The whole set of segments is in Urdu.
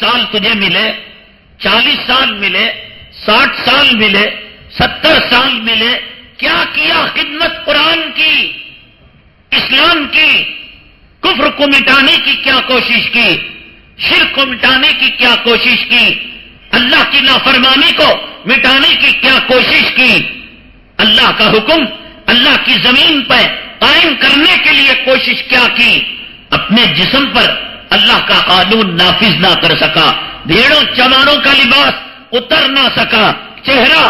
سال تجھے ملے، 40 سال ملے، 60 سال ملے، 70 سال ملے، کیا کیا خدمت قرآن کی، اسلام کی، کفر کو مٹانے کی کیا کوشش کی، شرک کو مٹانے کی کیا کوشش کی، اللہ کی نافرمانی کو مٹانے کی کیا کوشش کی، اللہ کا حکم اللہ کی زمین پر قائم کرنے کے لیے کوشش کیا کی، اپنے جسم پر اللہ کا قانون نافذ نہ کر سکا، بھیڑوں چماروں کا لباس اتر نہ سکا، چہرہ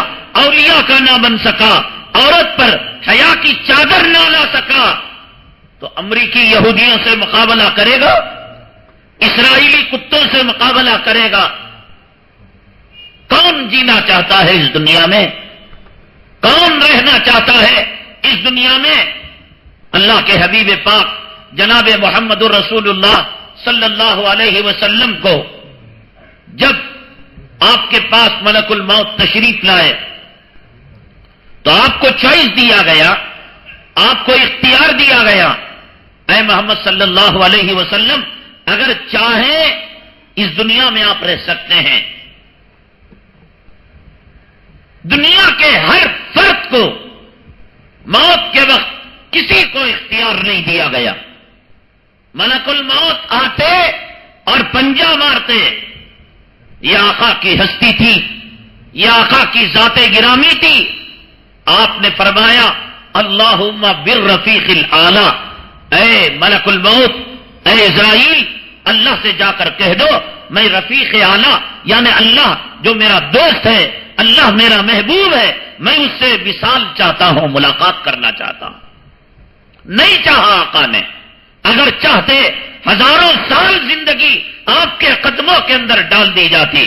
اولیاء کا نہ بن سکا، عورت پر حیا کی چادر نہ لا سکا، تو امریکی یہودیوں سے مقابلہ کرے گا، اسرائیلی کتوں سے مقابلہ کرے گا؟ کون جینا چاہتا ہے اس دنیا میں؟ کون رہنا چاہتا ہے اس دنیا میں؟ اللہ کے حبیب پاک جناب محمد الرسول اللہ صلی اللہ علیہ وسلم کو جب آپ کے پاس ملک الموت تشریف لائے تو آپ کو چوائس دیا گیا، آپ کو اختیار دیا گیا، اے محمد صلی اللہ علیہ وسلم اگر چاہیں اس دنیا میں آپ رہ سکتے ہیں۔ دنیا کے ہر فرد کو موت کے وقت کسی کو اختیار نہیں دیا گیا، ملک الموت آتے اور پنجہ مارتے، یہ آقا کی ہستی تھی، یہ آقا کی ذات گرامی تھی۔ آپ نے فرمایا اللہم بالرفیق الاعلی، اے ملک الموت، اے اسرائیل، اللہ سے جا کر کہہ دو میں رفیق اعلی یعنی اللہ جو میرا دوست ہے، اللہ میرا محبوب ہے، میں اس سے وصال چاہتا ہوں، ملاقات کرنا چاہتا ہوں۔ نہیں چاہا آقا نے، اگر چاہتے ہزاروں سال زندگی آپ کے قدموں کے اندر ڈال دی جاتی۔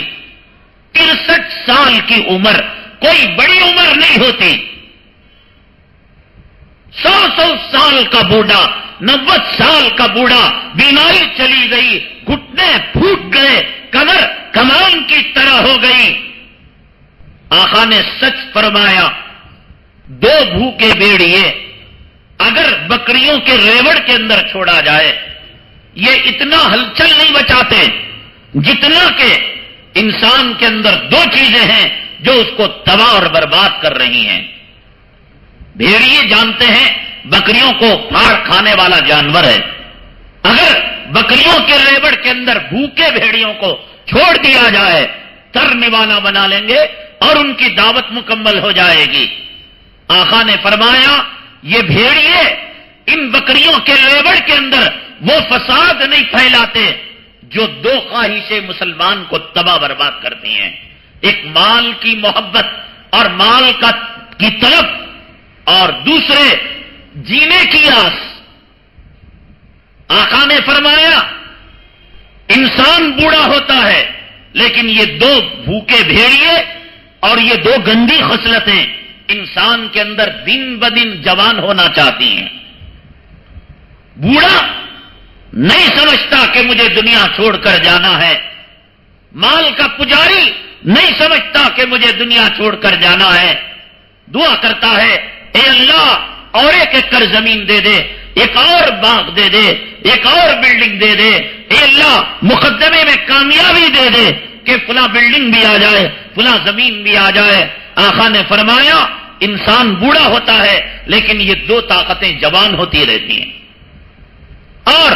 63 سال کی عمر کوئی بڑی عمر نہیں ہوتی۔ 100 سال کا بوڑھا، 90 سال کا بوڑھا، بیماری چلی گئی، گھٹنے پھوٹ گئے، کمر کمان کی طرح ہو گئی۔ آقا نے سچ فرمایا، 2 بھوکے بھیڑیے اگر بکریوں کے ریوڑ کے اندر چھوڑا جائے یہ اتنا ہلچل نہیں بچاتے جتنا کہ انسان کے اندر 2 چیزیں ہیں جو اس کو تباہ اور برباد کر رہی ہیں۔ بھیڑیے جانتے ہیں بکریوں کو پھاڑ کھانے والا جانور ہے، اگر بکریوں کے ریوڑ کے اندر بھوکے بھیڑیوں کو چھوڑ دیا جائے تر نوانا بنا لیں گے اور ان کی دعوت مکمل ہو جائے گی۔ آقا نے فرمایا یہ بھیڑیے ان بکریوں کے ریوڑ کے اندر وہ فساد نہیں پھیلاتے جو 2 خواہشیں مسلمان کو تباہ برباد کرتی ہیں، ایک مال کی محبت اور مال کی طلب، اور دوسرے جینے کی آس۔ آقا نے فرمایا انسان بوڑھا ہوتا ہے لیکن یہ 2 بھوکے بھیڑیے اور یہ 2 گندی خصلتیں انسان کے اندر دن بدن جوان ہونا چاہتی ہیں۔ بوڑھا نہیں سمجھتا کہ مجھے دنیا چھوڑ کر جانا ہے، مال کا پجاری نہیں سمجھتا کہ مجھے دنیا چھوڑ کر جانا ہے، دعا کرتا ہے اے اللہ اور ایک ایکڑ زمین دے دے، ایک اور باغ دے دے، ایک اور بلڈنگ دے دے، اے اللہ مقدمے میں کامیابی دے دے کہ فلاں بلڈنگ بھی آ جائے، فلاں زمین بھی آ جائے۔ آقا نے فرمایا انسان بوڑھا ہوتا ہے لیکن یہ 2 طاقتیں جوان ہوتی رہتی ہیں۔ اور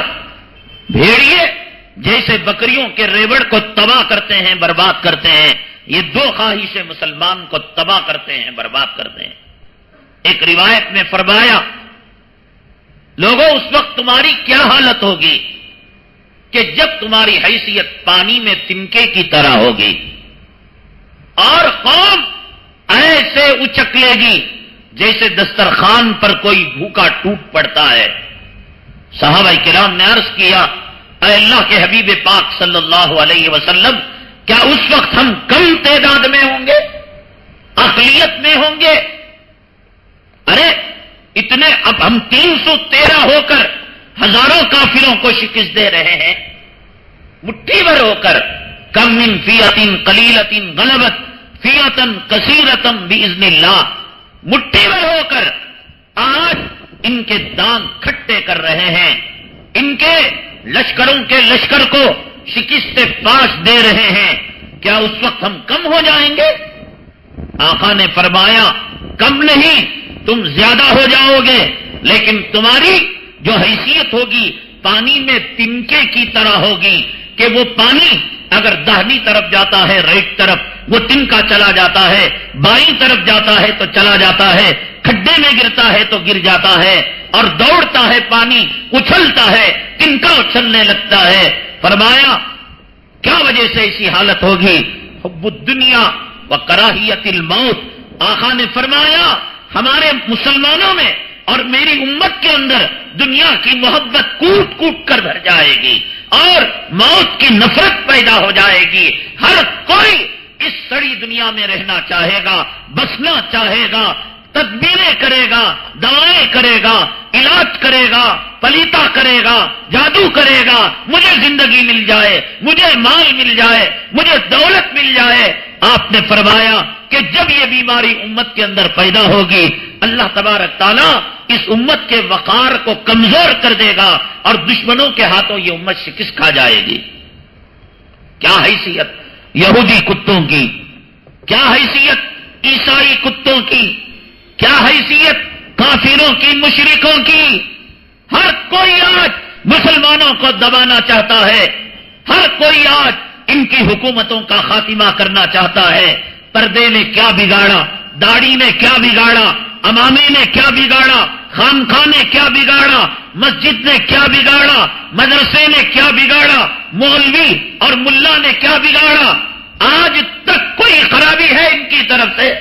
بھیڑیے جیسے بکریوں کے ریوڑ کو تباہ کرتے ہیں، برباد کرتے ہیں، یہ 2 خواہشیں مسلمان کو تباہ کرتے ہیں، برباد کرتے ہیں۔ ایک روایت میں فرمایا لوگوں اس وقت تمہاری کیا حالت ہوگی کہ جب تمہاری حیثیت پانی میں تنکے کی طرح ہوگی اور قوم ایسے اچکلے گی جیسے دسترخوان پر کوئی بھوکا ٹوٹ پڑتا ہے۔ صحابہ کرام نے عرض کیا اے اللہ کے حبیب پاک صلی اللہ علیہ وسلم کیا اس وقت ہم کم تعداد میں ہوں گے، اقلیت میں ہوں گے؟ ارے اتنے اب ہم 313 ہو کر ہزاروں کافروں کو شکست دے رہے ہیں، مٹھی بھر ہو کر۔ کم من فیۃ قلیلۃ غلبت فیۃ کثیرۃ باذن اللہ، مٹھی بھر ہو کر آج ان کے دانت کھٹے کر رہے ہیں، ان کے لشکروں کے لشکر کو شکست پاش دے رہے ہیں، کیا اس وقت ہم کم ہو جائیں گے؟ آقا نے فرمایا کم نہیں، تم زیادہ ہو جاؤ گے، لیکن تمہاری جو حیثیت ہوگی پانی میں تنکے کی طرح ہوگی کہ وہ پانی اگر داہنی طرف جاتا ہے رائٹ طرف وہ تنکا چلا جاتا ہے، بائیں طرف جاتا ہے تو چلا جاتا ہے، کھڈے میں گرتا ہے تو گر جاتا ہے، اور دوڑتا ہے پانی اچھلتا ہے، تنکا اچھلنے لگتا ہے۔ فرمایا کیا وجہ سے ایسی حالت ہوگی؟ حب الدنیا و کراہیت الموت۔ آقا نے فرمایا ہمارے مسلمانوں میں اور میری امت کے اندر دنیا کی محبت کوٹ کوٹ کر بھر جائے گی اور موت کی نفرت پیدا ہو جائے گی۔ ہر کوئی اس سڑی دنیا میں رہنا چاہے گا، بسنا چاہے گا، تدبیریں کرے گا، دوائیں کرے گا، علاج کرے گا، پلیتا کرے گا، جادو کرے گا، مجھے زندگی مل جائے، مجھے مال مل جائے، مجھے دولت مل جائے۔ آپ نے فرمایا کہ جب یہ بیماری امت کے اندر پیدا ہوگی اللہ تبارک تعالیٰ اس امت کے وقار کو کمزور کر دے گا اور دشمنوں کے ہاتھوں یہ امت شکست کھا جائے گی۔ کیا حیثیت یہودی کتوں کی، کیا حیثیت عیسائی کتوں کی، کیا حیثیت کافروں کی، مشرکوں کی۔ ہر کوئی آج مسلمانوں کو دبانا چاہتا ہے، ہر کوئی آج ان کی حکومتوں کا خاتمہ کرنا چاہتا ہے۔ پردے نے کیا بگاڑا، داڑھی نے کیا بگاڑا، امامے نے کیا بگاڑا، خانقاہ نے کیا بگاڑا، مسجد نے کیا بگاڑا، مدرسے نے کیا بگاڑا، مولوی اور ملا نے کیا بگاڑا؟ آج تک کوئی خرابی ہے ان کی طرف سے؟